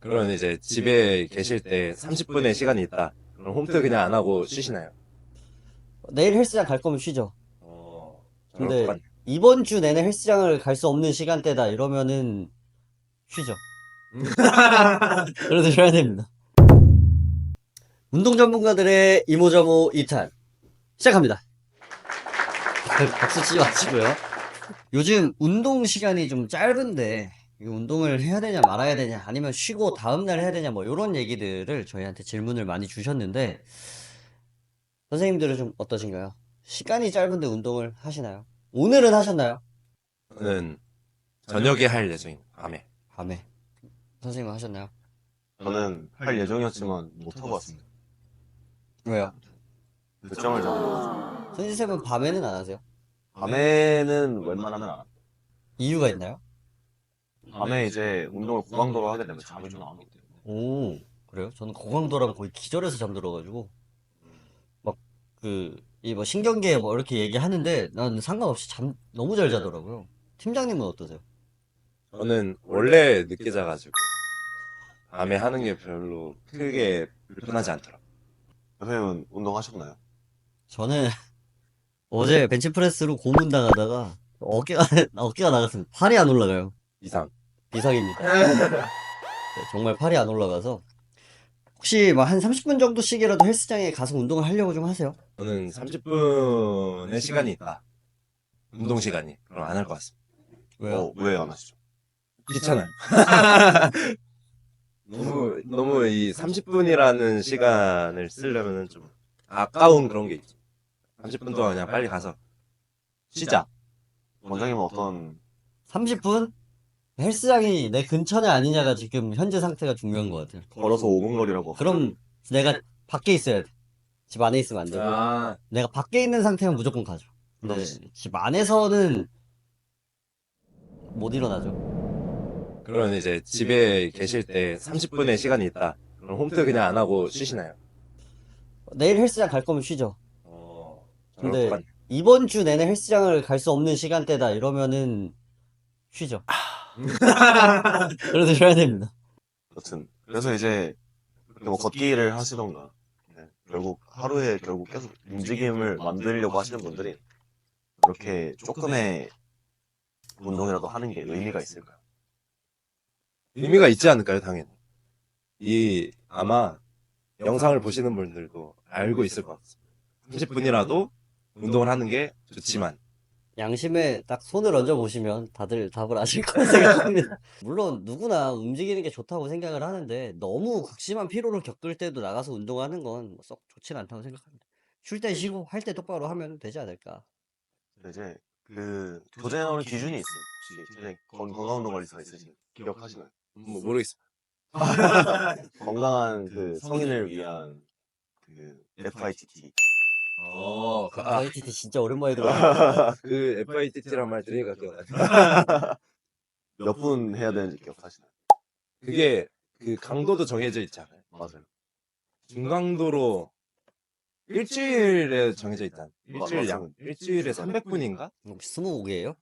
그러면 이제 집에 계실 때 30분의 시간이 있다. 그럼 홈트 그냥 안 하고 쉬시나요? 내일 헬스장 갈 거면 쉬죠. 저랑 근데 똑같네. 이번 주 내내 헬스장을 갈 수 없는 시간대다 이러면은 쉬죠. 그래도 쉬어야 됩니다. 운동 전문가들의 이모저모 2탄 시작합니다. 박수 치지 마시고요. 요즘 운동 시간이 좀 짧은데 이 운동을 해야 되냐 말아야 되냐 아니면 쉬고 다음날 해야 되냐 뭐 이런 얘기들을 저희한테 질문을 많이 주셨는데 선생님들은 좀 어떠신가요? 시간이 짧은데 운동을 하시나요? 오늘은 하셨나요? 저는 저녁에 할 예정입니다. 밤에. 밤에. 선생님은 하셨나요? 저는 할 예정이었지만 못하고 왔습니다. 왜요? 늦잠을 자고 선생님은 밤에는 안 하세요? 밤에는 웬만하면 안 합니다. 이유가 있나요? 밤에 이제 운동을 고강도로 하게 되면 잠이 좀 안 오기 때문에. 오, 그래요? 저는 고강도라면 거의 기절해서 잠들어가지고 막 이 뭐 신경계 뭐 이렇게 얘기하는데 난 상관없이 잠 너무 잘 자더라고요. 팀장님은 어떠세요? 저는 원래 늦게 자가지고 밤에 하는 게 별로 크게 불편하지 않더라고요. 선생님은 운동하셨나요? 저는 어제 벤치프레스로 고문 당하다가 어깨가 나갔습니다. 팔이 안 올라가요. 이상. 비상입니다. 네, 정말 팔이 안 올라가서 혹시 뭐 한 30분 정도씩이라도 헬스장에 가서 운동을 하려고 좀 하세요? 저는 30분의 시간이 있다. 운동 시간이. 그럼 안 할 것 같습니다. 왜요? 왜 안 하시죠? 귀찮아요. 너무 이 30분이라는 시간을 쓰려면은 좀 아까운 그런 게 있죠. 30분 동안 그냥 빨리 가서 쉬자. 원장님은 어떤 30분? 헬스장이 내 근처냐 아니냐가 지금 현재 상태가 중요한 것 같아요. 걸어서 5분 거리라고 그럼 내가 밖에 있어야 돼. 집 안에 있으면 안 되고. 아, 내가 밖에 있는 상태면 무조건 가죠. 근데 그럼 집 안에서는 못 일어나죠. 그러면 이제 집에 계실 때 30분의 시간이 있다. 그럼 홈트 그냥 안 하고 쉬시나요? 내일 헬스장 갈 거면 쉬죠. 저랑 근데 똑같네. 이번 주 내내 헬스장을 갈 수 없는 시간대다 이러면은 쉬죠. 그래도 쉬어야 됩니다. 여튼 그래서 이제 뭐 걷기를 하시던가 결국 하루에 결국 계속 움직임을 만들려고 하시는 분들이 이렇게 조금의 운동이라도 하는 게 의미가 있을까요? 의미가 있지 않을까요, 당연히. 아마 영상을 보시는 분들도 알고 있을 것 같습니다. 30분이라도 운동을 하는 게 좋지만, 양심에 딱 손을 얹어 보시면 다들 답을 아실 거라 생각합니다. 물론 누구나 움직이는 게 좋다고 생각을 하는데 너무 극심한 피로를 겪을 때도 나가서 운동하는 건 썩 좋진 않다고 생각합니다. 쉴 때 쉬고 할 때 똑바로 하면 되지 않을까. 근데 이제 그 교재에 나오는 기준이 있어요. 혹시 선생님 건강운동관리사 있으시면 기억하시나요? 모르겠습니다. 건강한 그 성인을 위한 그 FITT FITT 진짜 오랜만에 들어봤어요. 그 FITT란 말 들으니까 기억나요. 몇 분 해야 되는지 기억하시나요? 그게 그 강도도 정해져 있잖아요. 맞아요. 중강도로 일주일에 정해져 있다. 맞습니다. 일주일에 300분인가? 혹시 스무고개예요?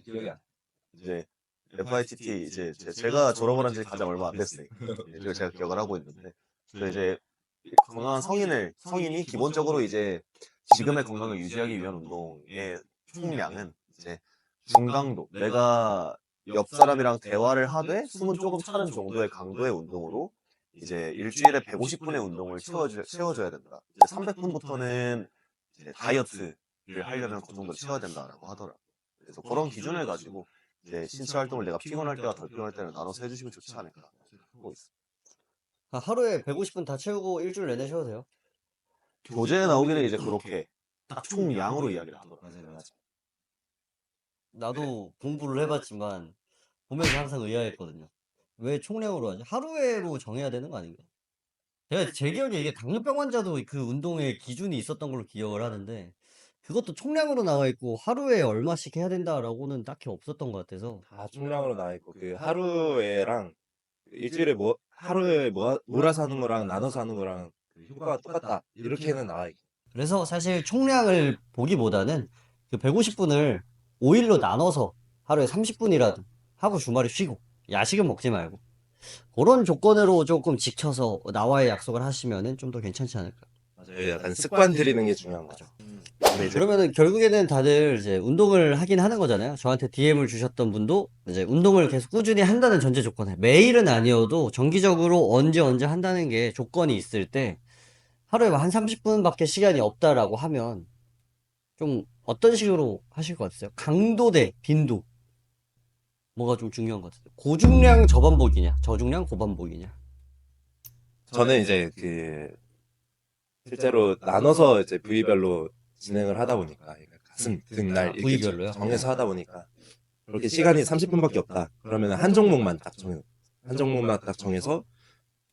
기억이 안 나. 이제 FITT 이제 제가 졸업을 한 지 가장 얼마 안 됐어요. 이걸 제가 기억을 하고 있는데 그래서 이제 건강한 성인이 기본적으로 이제 지금의 건강을 유지하기 위한 운동의 총량은 이제 중강도 내가 옆 사람이랑 대화를 하되 숨은 조금 차는 정도의 강도의 운동으로 이제 일주일에 150분의 운동을 채워줘야 된다. 이제 300분부터는 이제 다이어트를 하려면 그 정도 채워야 된다라고 하더라고요. 그래서 그런 기준을 가지고 이제 신체 활동을 내가 피곤할 때와 덜 피곤할 때는 나눠서 해주시면 좋지 않을까 하고 있습니다. 하루에 150분 다 채우고 일주일 내내 쉬어도 돼요? 교재에 나오기는 이제 그렇게 딱 총량으로 이야기를 하더라고요. 맞아요. 나도 공부를 해봤지만 보면서 항상 의아했거든요. 왜 총량으로 하지? 하루에로 정해야 되는 거 아닌가? 제가 제 기억에 이게 당뇨병 환자도 그 운동의 기준이 있었던 걸로 기억을 하는데 그것도 총량으로 나와 있고 하루에 얼마씩 해야 된다라고는 딱히 없었던 것 같아서 다 총량으로 나와 있고 그 하루에랑 일주일에 하루에 몰아서 하는 거랑 나눠서 하는 거랑 그 효과가 똑같다. 이렇게는 나와 있고. 그래서 사실 총량을 보기보다는 그 150분을 5일로 나눠서 하루에 30분이라도 하고 주말에 쉬고 야식은 먹지 말고. 그런 조건으로 조금 지켜서 나와의 약속을 하시면은 좀 더 괜찮지 않을까. 맞아요. 약간 습관 들이는 게 중요한 거죠. 근데 이제 그러면은 결국에는 다들 이제 운동을 하긴 하는 거잖아요. 저한테 DM을 주셨던 분도 이제 운동을 계속 꾸준히 한다는 전제 조건에 매일은 아니어도 정기적으로 언제 한다는 게 조건이 있을 때 하루에 한 30분밖에 시간이 없다라고 하면 좀 어떤 식으로 하실 것 같으세요? 강도 대 빈도. 뭐가 좀 중요한 것 같아요. 고중량 저반복이냐, 저중량 고반복이냐. 저는 이제 그 실제로 나눠서 이제 부위별로 진행을 하다 보니까 그러니까 가슴, 등, 날 이렇게 부위별로요? 정해서 하다 보니까 그렇게 시간이 30분밖에 없다. 그러면 한 종목만 딱 정해. 한 종목만 딱 정해서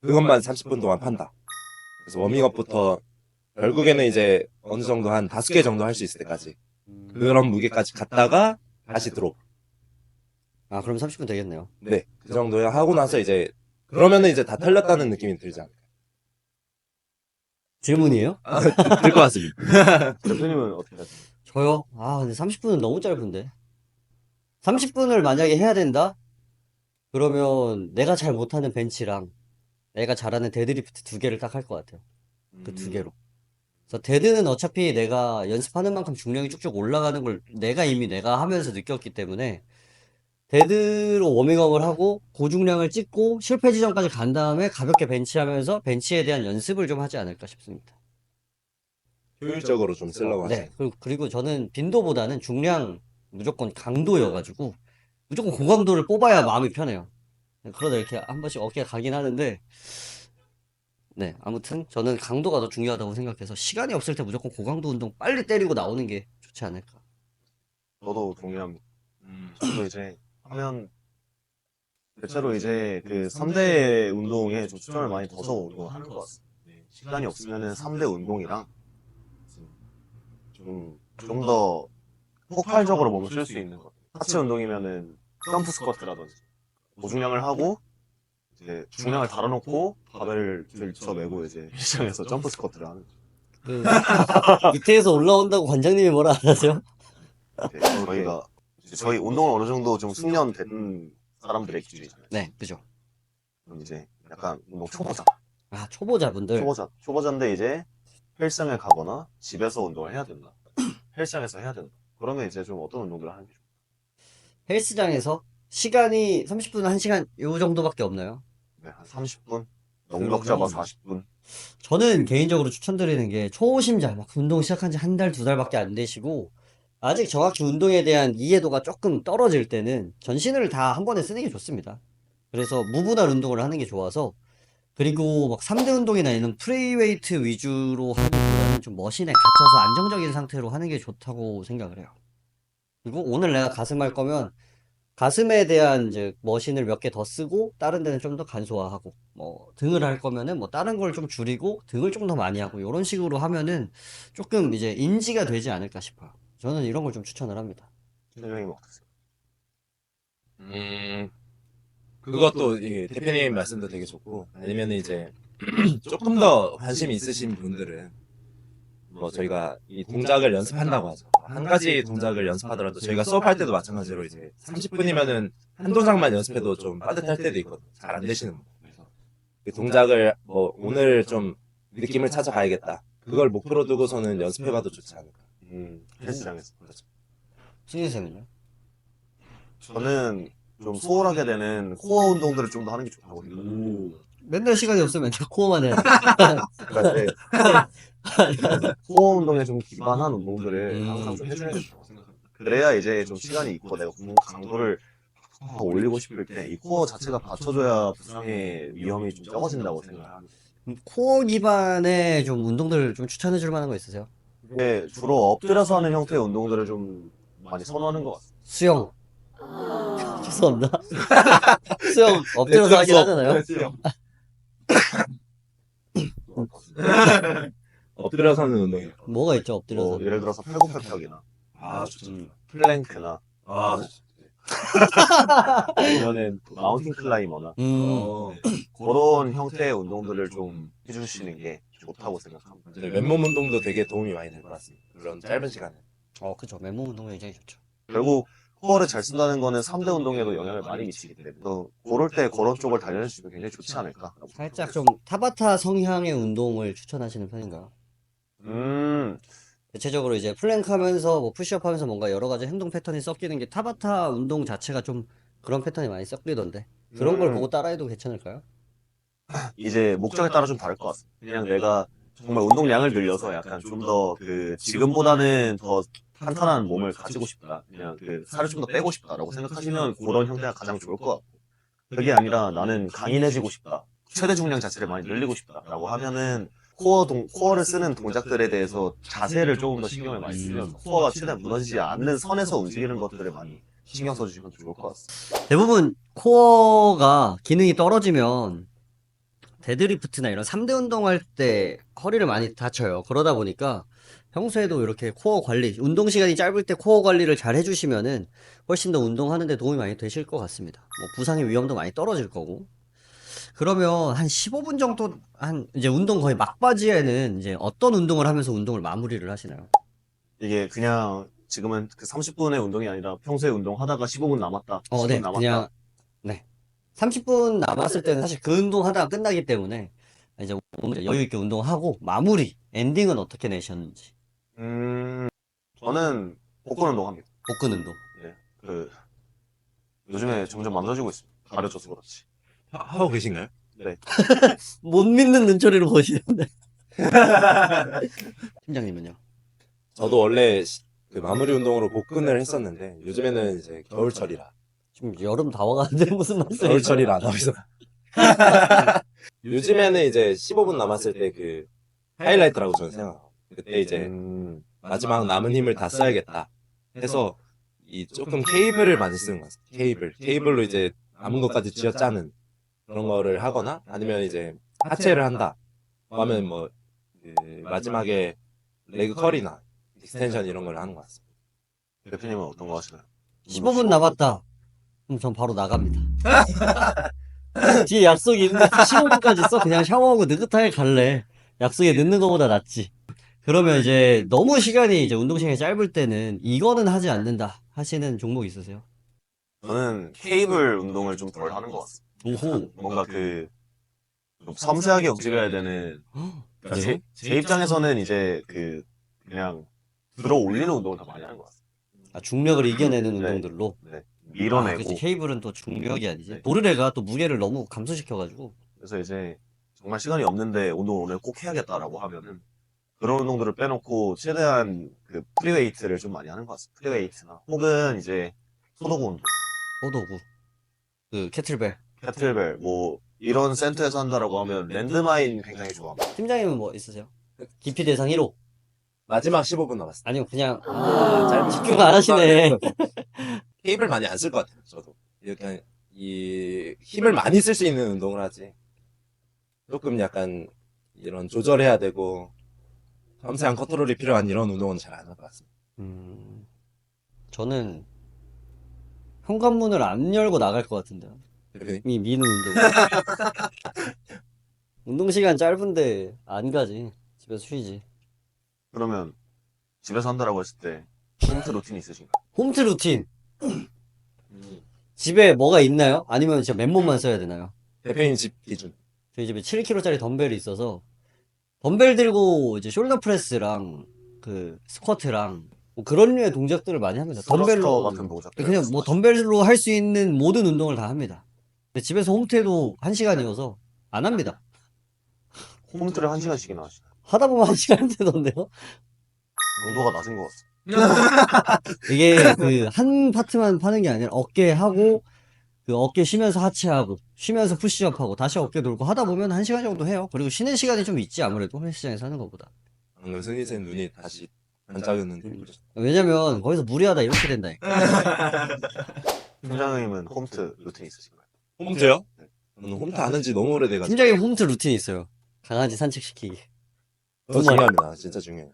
그것만 30분 동안 판다. 그래서 워밍업부터 결국에는 이제 어느 정도 한 5개 정도 할 수 있을 때까지 그런 무게까지 갔다가 다시 들어. 아, 그럼 30분 되겠네요. 네, 그 정도 하고 나서 이제 그러면은 이제 다 털렸다는 느낌이 들지 않을까. 질문이에요? 들 것 같습니다. 대표님은 어떻게 하세요? 저요? 아, 근데 30분은 너무 짧은데. 30분을 만약에 해야 된다? 그러면 내가 잘 못하는 벤치랑 내가 잘하는 데드리프트 두 개를 딱 할 것 같아요. 그 두 개로. 그래서 데드는 어차피 내가 연습하는 만큼 중량이 쭉쭉 올라가는 걸 내가 하면서 느꼈기 때문에 데드로 워밍업을 하고 고중량을 찍고 실패 지점까지 간 다음에 가볍게 벤치하면서 벤치에 대한 연습을 좀 하지 않을까 싶습니다. 효율적으로 좀 쓰려고 하시는. 네. 그리고 저는 빈도보다는 중량 무조건 강도여가지고 무조건 고강도를 뽑아야 마음이 편해요. 그러다 이렇게 한 번씩 어깨가 가긴 하는데 네. 아무튼 저는 강도가 더 중요하다고 생각해서 시간이 없을 때 무조건 고강도 운동 빨리 때리고 나오는 게 좋지 않을까. 저도 동의합니다. 저도 이제 하면 대체로 이제 그 3대 운동에 좀 초점을 많이 둬서 운동하는 것 같습니다. 시간이 없으면은 3대 운동이랑 좀 더 폭발적으로 몸을 쓸 수 있는 것. 하체 운동이면은 점프 스쿼트라든지 고중량을 하고 이제 중량을 달아놓고 바벨을 들쳐매고 이제 시장에서 점프 스쿼트를 하는 거죠. 그 밑에서 올라온다고 관장님이 뭐라 안 하세요? 이제 저희가 이제 저희 운동을 어느 정도 좀 숙련된 사람들의 기준이잖아요. 네, 그죠. 그럼 이제 약간 운동 초보자. 아, 초보자분들. 초보자인데 이제 헬스장에 가거나 집에서 운동을 해야 된다. 헬스장에서 해야 된다. 그러면 이제 좀 어떤 운동들을 하는 게 좋을까요? 헬스장에서 시간이 30분, 1시간 요 정도밖에 없나요? 네, 한 30분? 넉넉 잡아 그러면- 40분? 저는 개인적으로 추천드리는 게 초심자, 막 운동 시작한 지 한 달, 두 달밖에 안 되시고 아직 정확히 운동에 대한 이해도가 조금 떨어질 때는 전신을 다 한 번에 쓰는 게 좋습니다. 그래서 무분할 운동을 하는 게 좋아서 그리고 막 3대 운동이나 이런 프리웨이트 위주로 하기보다는 좀 머신에 갇혀서 안정적인 상태로 하는 게 좋다고 생각을 해요. 그리고 오늘 내가 가슴 할 거면 가슴에 대한 이제 머신을 몇 개 더 쓰고 다른 데는 좀 더 간소화하고 뭐 등을 할 거면은 뭐 다른 걸 좀 줄이고 등을 좀 더 많이 하고 이런 식으로 하면은 조금 이제 인지가 되지 않을까 싶어요. 저는 이런 걸 좀 추천을 합니다. 선생님 어떠세요? 그것도 이게 대표님 말씀도 되게 좋고 아니면 이제 조금 더 관심 있으신 분들은 뭐 저희가 이 동작을 연습한다고 하죠. 한 가지 동작을 연습하더라도 저희가 수업할 때도 마찬가지로 이제 30분이면은 한 동작만 연습해도 좀 빠듯할 때도 있거든요. 잘 안 되시는 분. 그래서 그 동작을 뭐 오늘 좀 느낌을 찾아가야겠다. 그걸 목표로 두고서는 연습해봐도 좋지 않을까. 헬스장에서. 그렇죠. 신인쌤은요? 저는 좀 소홀하게 되는 코어 운동들을 좀 더 하는 게 좋다고 생각해요. 맨날 시간이 없으면 저 코어만 해야 돼. 그러니까 이제 코어 운동에 좀 기반한 운동들을 항상 좀 해줘야 된다고 생각합니다. 그래야 이제 좀 시간이 있고 내가 운동 강도를 더 올리고 싶을 때 이 코어 자체가 받쳐줘야 부상의 위험이 좀 적어진다고 생각합니다. 코어 기반의 좀 운동들 좀 추천해 줄 만한 거 있으세요? 근데 주로 엎드려서 하는 형태의 운동들을 좀 많이 선호하는 것 같습니다. 수영. 죄송합니다. 수영 엎드려서 하긴 하잖아요. 엎드려서 하는 운동이요. 뭐가 있죠, 엎드려서? 뭐 예를 들어서 팔굽혀펴기나 아, 좋죠. 플랭크나 아, 아니면은 마운틴 클라이머나 어, 그런 형태의 운동들을 좀 해주시는 게 좋다고 생각합니다. 네, 맨몸 운동도 되게 도움이 많이 될 것 같습니다. 그런 짧은 시간에. 그죠. 맨몸 운동 굉장히 좋죠. 결국 코어를 잘 쓴다는 거는 3대 운동에도 영향을 많이 미치기 때문에 또 그럴 때 그런 쪽을 단련해주면 굉장히 좋지 않을까. 살짝 좀 타바타 성향의 운동을 추천하시는 편인가요? 대체적으로 이제 플랭크 하면서 뭐 푸시업 하면서 뭔가 여러 가지 행동 패턴이 섞이는 게 타바타 운동 자체가 좀 그런 패턴이 많이 섞이던데 그런 걸 보고 따라해도 괜찮을까요? 이제 목적에 따라 좀 다를 것 같습니다. 그냥 내가 정말 운동량을 늘려서 약간 좀 더 그 지금보다는 더 탄탄한 몸을 가지고 싶다. 그냥 그 살을 좀 더 빼고 싶다라고 생각하시면 그런 형태가 가장 좋을 것 같고. 그게 아니라 나는 강인해지고 싶다. 최대 중량 자체를 많이 늘리고 싶다라고 하면은 코어를 쓰는 동작들에 대해서 자세를 조금 더 신경을 많이 쓰면서 코어가 최대한 무너지지 않는 선에서 움직이는 것들을 많이 신경 써주시면 좋을 것 같습니다. 대부분 코어가 기능이 떨어지면 데드리프트나 이런 3대 운동할 때 허리를 많이 다쳐요. 그러다 보니까 평소에도 이렇게 코어 관리, 운동 시간이 짧을 때 코어 관리를 잘 해주시면은 훨씬 더 운동하는데 도움이 많이 되실 것 같습니다. 뭐 부상의 위험도 많이 떨어질 거고. 그러면 한 15분 정도, 이제 운동 거의 막바지에는 이제 어떤 운동을 하면서 운동을 마무리를 하시나요? 이게 그냥 지금은 그 30분의 운동이 아니라 평소에 운동하다가 15분 남았다, 10분 네, 남았다. 그냥, 네. 30분 남았을 때는 사실 그 운동 하다가 끝나기 때문에 이제 오늘 여유 있게 운동하고 마무리, 엔딩은 어떻게 내셨는지. 저는 복근 운동합니다. 복근 운동. 네. 요즘에 점점 망가지고 있습니다. 가려져서 그렇지. 하고 계신가요? 네. 못 믿는 눈초리로 보시는데. 팀장님은요? 저도 원래 그 마무리 운동으로 복근을 했었는데 요즘에는 이제 겨울철이라 지금 여름 다 와가는데 무슨 말씀이세요? 겨울철이라 안 하고 있어. 요즘에는 이제 15분 남았을 때 그 하이라이트라고 저는 생각하고 그때 이제 마지막 남은 힘을 다 써야겠다 해서 이 조금 케이블을 많이 쓰는 것 같아요. 케이블로 이제 남은 것까지 쥐어짜는 그런 거를 하거나 아니면 이제 하체를 한다 하면 그 마지막에 레그 컬이나 익스텐션 이런 걸 하는 것 같습니다. 대표님은 어떤 거 하시나요? 15분 남았다. 그럼 전 바로 나갑니다. 뒤에 약속이 있는데 15분까지 써? 그냥 샤워하고 느긋하게 갈래. 약속에 늦는 거보다 낫지. 그러면 이제 너무 시간이 이제 운동 시간이 짧을 때는 이거는 하지 않는다 하시는 종목 있으세요? 저는 케이블 운동을 좀 덜 하는 것 같습니다. 오호. 뭔가 좀 섬세하게 움직여야 되는, 그러니까 그래요? 제 입장에서는 이제 그냥 들어 올리는 운동을 더 많이 하는 것 같습니다. 아, 중력을 이겨내는 네. 운동들로. 네. 아, 밀어내고. 그치. 케이블은 또 중력이 아니지. 네. 도르래가 또 무게를 너무 감소시켜가지고. 그래서 이제 정말 시간이 없는데 운동을 오늘 꼭 해야겠다라고 하면은 그런 운동들을 빼놓고 최대한 그 프리웨이트를 좀 많이 하는 것 같습니다. 프리웨이트나 혹은 이제 소도구 운동, 호도구. 그 캐틀벨. 캐틀벨 뭐 이런 센터에서 한다라고 하면 랜드마인 굉장히 좋아합니다. 팀장님은 뭐 있으세요? 기피 대상 1호. 마지막 15분 남았습니다. 아니면 그냥 짧은 집중 안 하시네. 케이블 많이 안 쓸 것 같아요. 저도 이렇게 이 힘을 많이 쓸 수 있는 운동을 하지. 조금 약간 이런 조절해야 되고 섬세한 컨트롤이 필요한 이런 운동은 잘 안 할 것 같습니다. 저는 현관문을 안 열고 나갈 것 같은데요. 대표님? 이 미는 운동. 운동 시간 짧은데 안 가지. 집에서 쉬지. 그러면 집에서 한다라고 했을 때 홈트 루틴 있으신가요? 홈트 루틴. 집에 뭐가 있나요? 아니면 진짜 맨몸만 써야 되나요? 대표님 집 기준. 저희 집에 7kg짜리 덤벨이 있어서 덤벨 들고 이제 숄더 프레스랑 그 스쿼트랑 뭐 그런 류의 동작들을 많이 합니다. 스러스터 덤벨로 같은 동작들. 그냥 뭐 덤벨로 할 수 있는 모든 운동을 다 합니다. 근데 집에서 홈트해도 1시간이어서 안 합니다. 홈트를 1시간씩이나 하시나요? 하다 보면 1시간 되던데요? 강도가 낮은 것 같습니다. 이게 그 한 파트만 파는 게 아니라 어깨 하고 그 어깨 쉬면서 하체하고 쉬면서 푸시업하고 다시 어깨 돌고 하다 보면 1시간 정도 해요. 그리고 쉬는 시간이 좀 있지 아무래도 헬스장에서 하는 것보다. 방금 승희 쌤 눈이 다시 반짝이는 왜냐면 거기서 무리하다 이렇게 된다니까. 팀장님은 홈트 루틴 있으신가요? 홈트요? 저는 홈트 안 한 지 너무 오래돼가지고. 팀장님 홈트 루틴이 있어요. 강아지 산책시키기. 그거 중요합니다. 진짜 중요해요.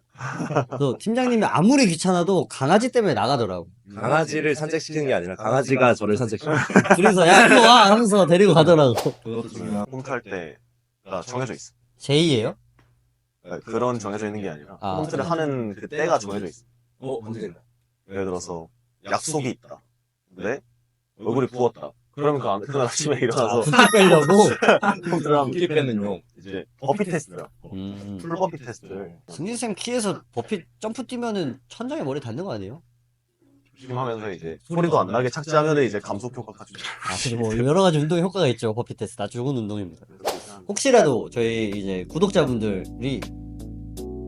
또 팀장님이 아무리 귀찮아도 강아지 때문에 나가더라고. 강아지를 산책시키는 게 아니라 강아지가 저를 산책시켜요. 둘이서 야 이리 와 하면서 데리고 가더라고. 그것도 중요하고. 홈트 할 때가 정해져 있어. 제이예요? 그러니까 그런 정해져 있는 게 아니라 아. 홈트를 하는 그 때가 정해져 있어. 언제 된다? 예를 들어서 약속이 있다. 근데 얼굴이 부었다. 그러면 그날 아침에 일어나서 붓기 빼려고? 컴퓨터랑 붓기 빼는 용. 이제 버피 테스트야. 풀 버피 테스트를 승진쌤 키에서 버피 점프 뛰면은 천장에 머리 닿는 거 아니에요? 조심하면서 이제 소리도 안 나게 착지하면 이제 감속 효과가 좀 그리고 뭐 여러 가지 운동에 효과가 있죠. 버피 테스트 아주 좋은 운동입니다. 혹시라도 저희 이제 구독자분들이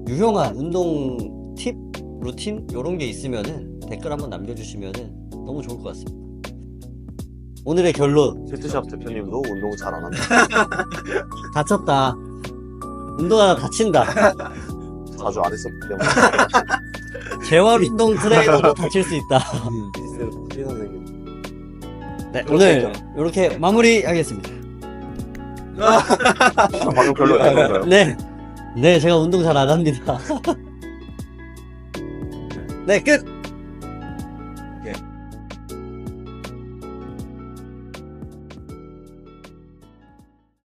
유용한 운동 팁, 루틴 이런 게 있으면은 댓글 한번 남겨주시면은 너무 좋을 것 같습니다. 오늘의 결론 세트샵 대표님도 운동 잘 안 한다. 다쳤다. 운동하다 다친다. 자주 안 했었기 때문에. 재활 운동 트레이너도 다칠 수 있다. 피 선생님. 네, 오늘 이렇게 마무리하겠습니다. 방금 별로 안 건가요? 네, 네, 제가 운동 잘 안 합니다. 네, 끝.